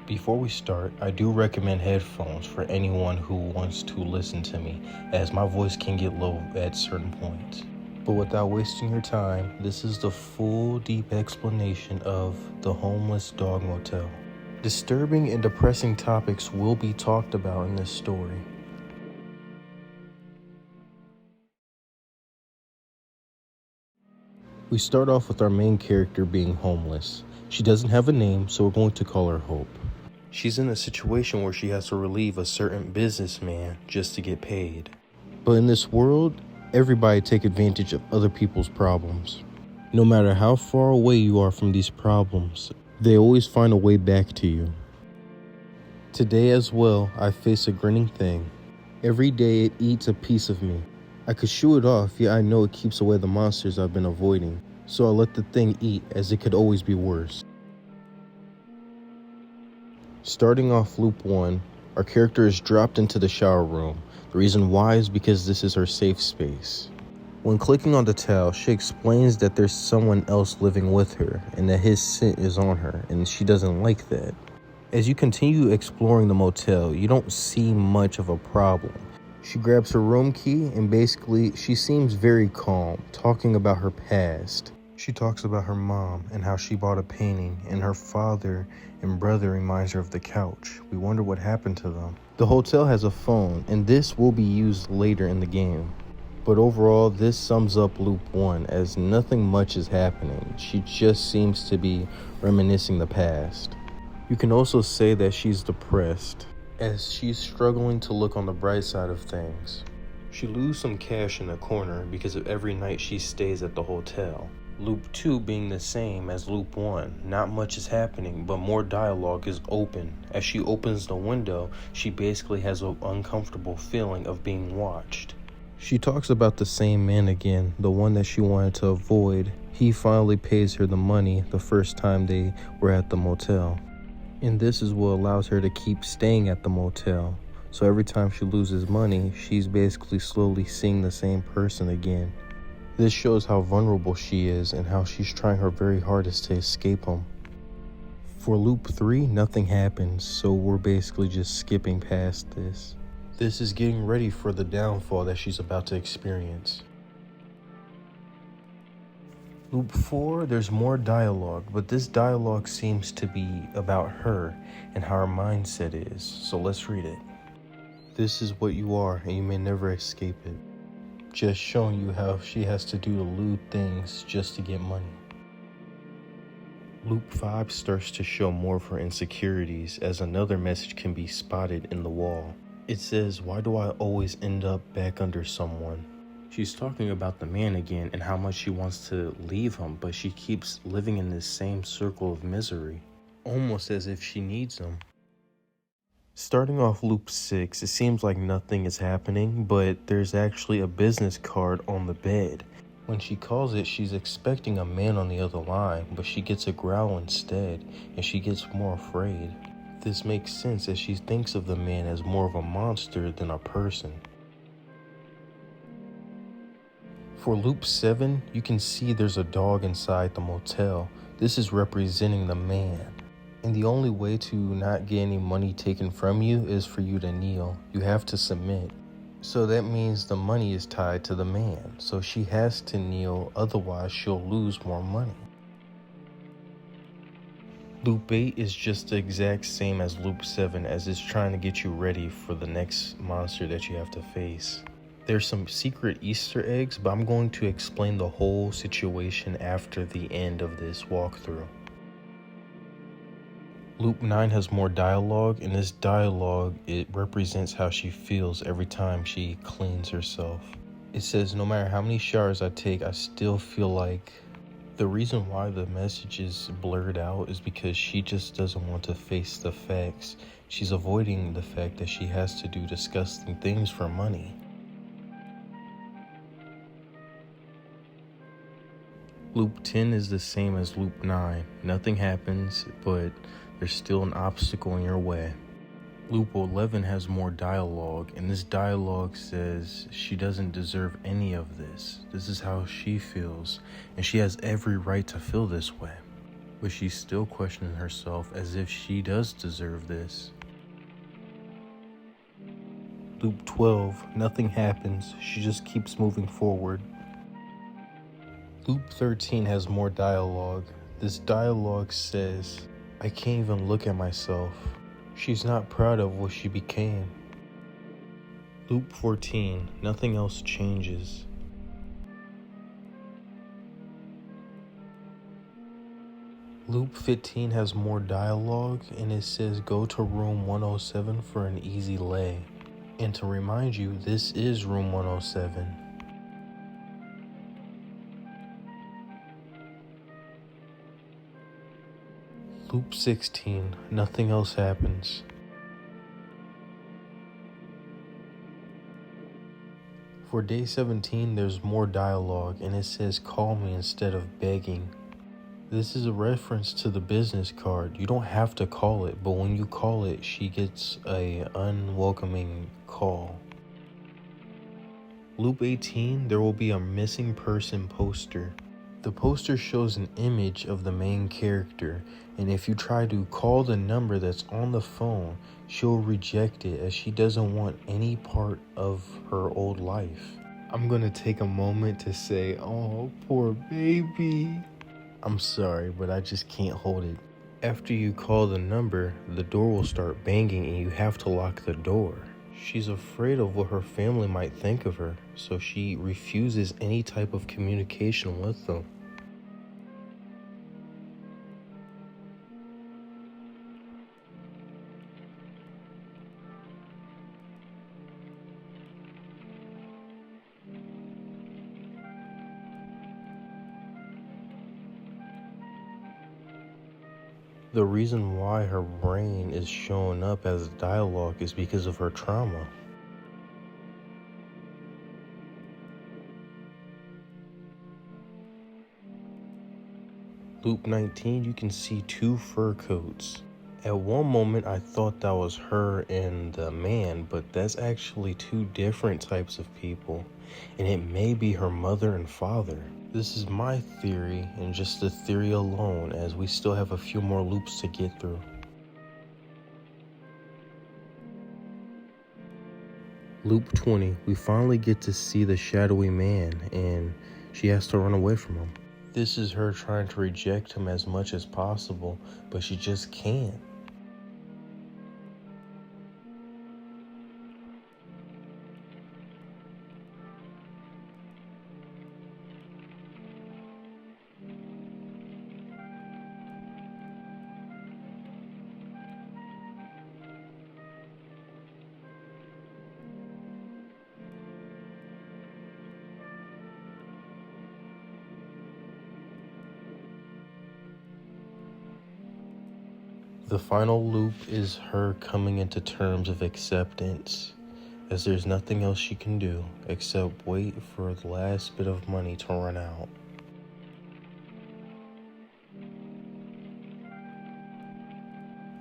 Before we start, I do recommend headphones for anyone who wants to listen to me, as my voice can get low at certain points. But without wasting your time, this is the full, deep explanation of the homeless dog motel. Disturbing and depressing topics will be talked about in this story. We start off with our main character being homeless. She doesn't have a name, so we're going to call her Hope. She's in a situation where she has to relieve a certain businessman just to get paid. But in this world, everybody takes advantage of other people's problems. No matter how far away you are from these problems, they always find a way back to you. Today as well, I face a grinning thing. Every day it eats a piece of me. I could shoo it off, yet I know it keeps away the monsters I've been avoiding. So I let the thing eat, as it could always be worse. Starting off loop 1, our character is dropped into the shower room. The reason why is because this is her safe space. When clicking on the towel, she explains that there's someone else living with her and that his scent is on her, and she doesn't like that. As you continue exploring the motel, you don't see much of a problem. She grabs her room key and basically she seems very calm, talking about her past. She talks about her mom and how she bought a painting, and her father and brother reminds her of the couch. We wonder what happened to them. The hotel has a phone, and this will be used later in the game. But overall, this sums up loop 1, as nothing much is happening. She just seems to be reminiscing the past. You can also say that she's depressed, as she's struggling to look on the bright side of things. She loses some cash in the corner because of every night she stays at the hotel. Loop 2 being the same as loop 1, not much is happening, but more dialogue is open. As she opens the window, she basically has an uncomfortable feeling of being watched. She talks about the same man again, the one that she wanted to avoid. He finally pays her the money the first time they were at the motel. And this is what allows her to keep staying at the motel. So every time she loses money, she's basically slowly seeing the same person again. This shows how vulnerable she is and how she's trying her very hardest to escape him. For loop 3, nothing happens, so we're basically just skipping past this. This is getting ready for the downfall that she's about to experience. Loop 4, there's more dialogue, but this dialogue seems to be about her and how her mindset is, so let's read it. This is what you are, and you may never escape it. Just showing you how she has to do the lewd things just to get money. Loop 5 starts to show more of her insecurities, as another message can be spotted in the wall. It says, "Why do I always end up back under someone?" She's talking about the man again and how much she wants to leave him, but she keeps living in this same circle of misery, almost as if she needs him. Starting off loop 6, it seems like nothing is happening, but there's actually a business card on the bed. When she calls it, she's expecting a man on the other line, but she gets a growl instead, and she gets more afraid. This makes sense as she thinks of the man as more of a monster than a person. For loop 7, you can see there's a dog inside the motel. This is representing the man. And the only way to not get any money taken from you is for you to kneel. You have to submit. So that means the money is tied to the man. So she has to kneel, otherwise she'll lose more money. Loop 8 is just the exact same as loop 7, as it's trying to get you ready for the next monster that you have to face. There's some secret Easter eggs, but I'm going to explain the whole situation after the end of this walkthrough. Loop 9 has more dialogue, and this dialogue, it represents how she feels every time she cleans herself. It says, "No matter how many showers I take, I still feel like..." The reason why the message is blurred out is because she just doesn't want to face the facts. She's avoiding the fact that she has to do disgusting things for money. Loop 10 is the same as loop 9. Nothing happens, but there's still an obstacle in your way. Loop 11 has more dialogue, and this dialogue says she doesn't deserve any of this. This is how she feels, and she has every right to feel this way. but she's still questioning herself as if she does deserve this. Loop 12, nothing happens, she just keeps moving forward. Loop 13 has more dialogue. This dialogue says, I can't even look at myself. She's not proud of what she became. Loop 14, nothing else changes. Loop 15 has more dialogue and it says go to room 107 for an easy lay. And to remind you, this is room 107. Loop 16, nothing else happens. For day 17, there's more dialogue and it says call me instead of begging. This is a reference to the business card. You don't have to call it, but when you call it, she gets a unwelcoming call. Loop 18, there will be a missing person poster. The poster shows an image of the main character, and if you try to call the number that's on the phone, she'll reject it as she doesn't want any part of her old life. I'm gonna take a moment to say, oh, poor baby. I'm sorry, but I just can't hold it. After you call the number, the door will start banging and you have to lock the door. She's afraid of what her family might think of her, so she refuses any type of communication with them. The reason why her brain is showing up as dialogue is because of her trauma. Loop 19, you can see two fur coats. At one moment, I thought that was her and the man, but that's actually two different types of people, and it may be her mother and father. This is my theory, and just the theory alone, as we still have a few more loops to get through. Loop 20, we finally get to see the shadowy man, and she has to run away from him. This is her trying to reject him as much as possible, but she just can't. The final loop is her coming into terms of acceptance, as there's nothing else she can do except wait for the last bit of money to run out.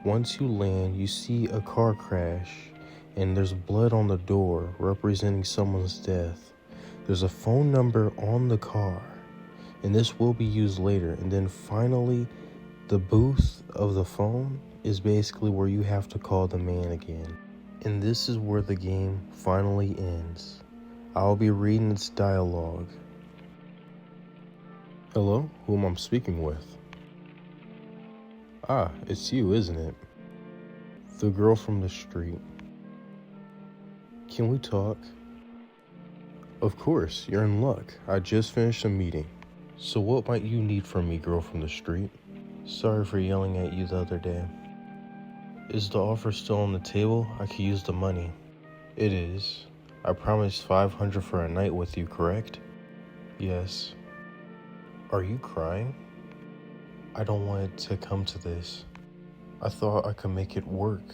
Once you land, you see a car crash, and there's blood on the door representing someone's death. There's a phone number on the car, and this will be used later. And then finally, the booth of the phone is basically where you have to call the man again. And this is where the game finally ends. I'll be reading its dialogue. Hello, who am I speaking with? Ah, it's you, isn't it? The girl from the street. Can we talk? Of course, you're in luck. I just finished a meeting. So what might you need from me, girl from the street? Sorry for yelling at you the other day. Is the offer still on the table? I could use the money. It is. I promised $500 for a night with you, correct? Yes. Are you crying? I don't want it to come to this. I thought I could make it work.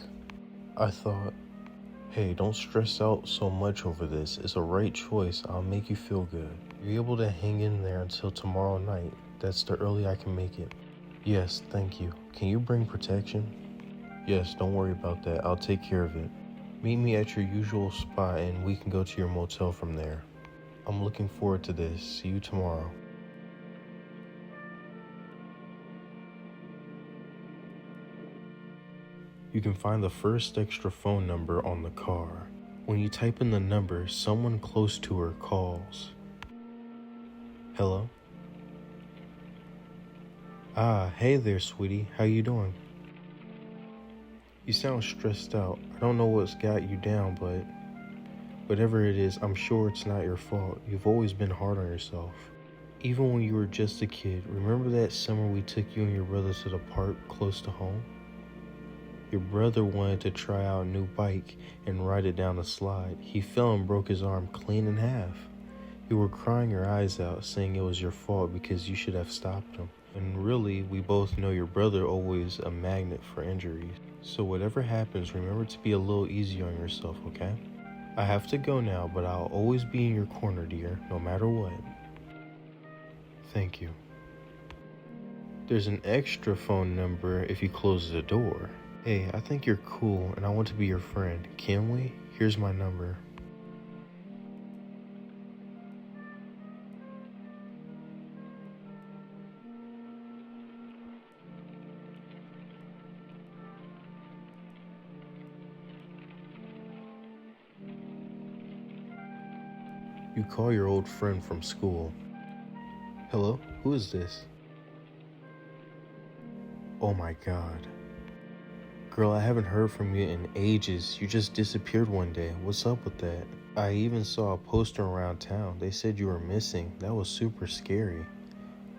Hey, don't stress out so much over this. It's a right choice. I'll make you feel good. You're able to hang in there until tomorrow night. That's the early I can make it. Yes, thank you. Can you bring protection? Yes, don't worry about that. I'll take care of it. Meet me at your usual spot and we can go to your motel from there. I'm looking forward to this. See you tomorrow. You can find the first extra phone number on the car. When you type in the number, someone close to her calls. Hello? Hey there, sweetie. How you doing? You sound stressed out. I don't know what's got you down, but whatever it is, I'm sure it's not your fault. You've always been hard on yourself. Even when you were just a kid, remember that summer we took you and your brother to the park close to home? Your brother wanted to try out a new bike and ride it down the slide. He fell and broke his arm clean in half. You were crying your eyes out, saying it was your fault because you should have stopped him. And really, we both know your brother always a magnet for injuries. So whatever happens, remember to be a little easier on yourself, okay? I have to go now, but I'll always be in your corner, dear, no matter what. Thank you. There's an extra phone number if you close the door. Hey, I think you're cool and I want to be your friend. Can we? Here's my number. You call your old friend from school. Hello? Who is this? Oh my God. Girl, I haven't heard from you in ages. You just disappeared one day. What's up with that? I even saw a poster around town. They said you were missing. That was super scary.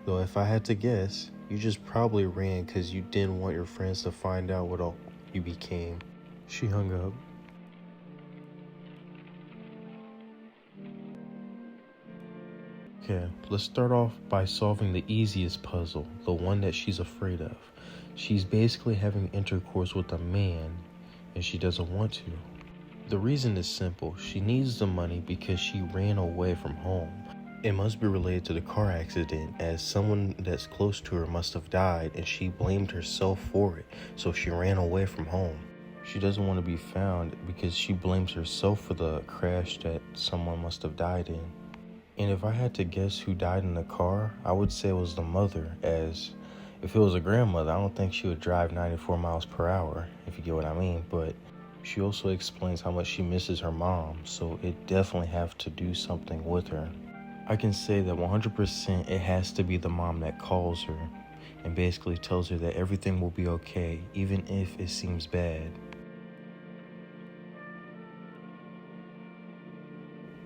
Though if I had to guess, you just probably ran because you didn't want your friends to find out what all you became. She hung up. Okay, let's start off by solving the easiest puzzle, the one that she's afraid of. She's basically having intercourse with a man, and she doesn't want to. The reason is simple. She needs the money because she ran away from home. It must be related to the car accident, as someone that's close to her must have died, and she blamed herself for it, so she ran away from home. She doesn't want to be found because she blames herself for the crash that someone must have died in. And if I had to guess who died in the car, I would say it was the mother, as if it was a grandmother, I don't think she would drive 94 miles per hour, if you get what I mean. But she also explains how much she misses her mom, so it definitely have to do something with her. I can say that 100% it has to be the mom that calls her and basically tells her that everything will be okay, even if it seems bad.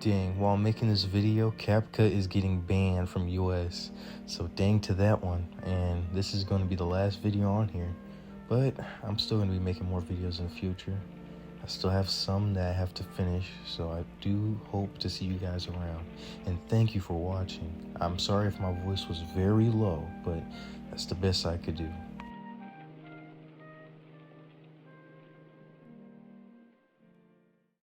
Dang, while making this video, CapCut is getting banned from US, so dang to that one, and this is going to be the last video on here, but I'm still going to be making more videos in the future. I still have some that I have to finish, so I do hope to see you guys around, and thank you for watching. I'm sorry if my voice was very low, but that's the best I could do.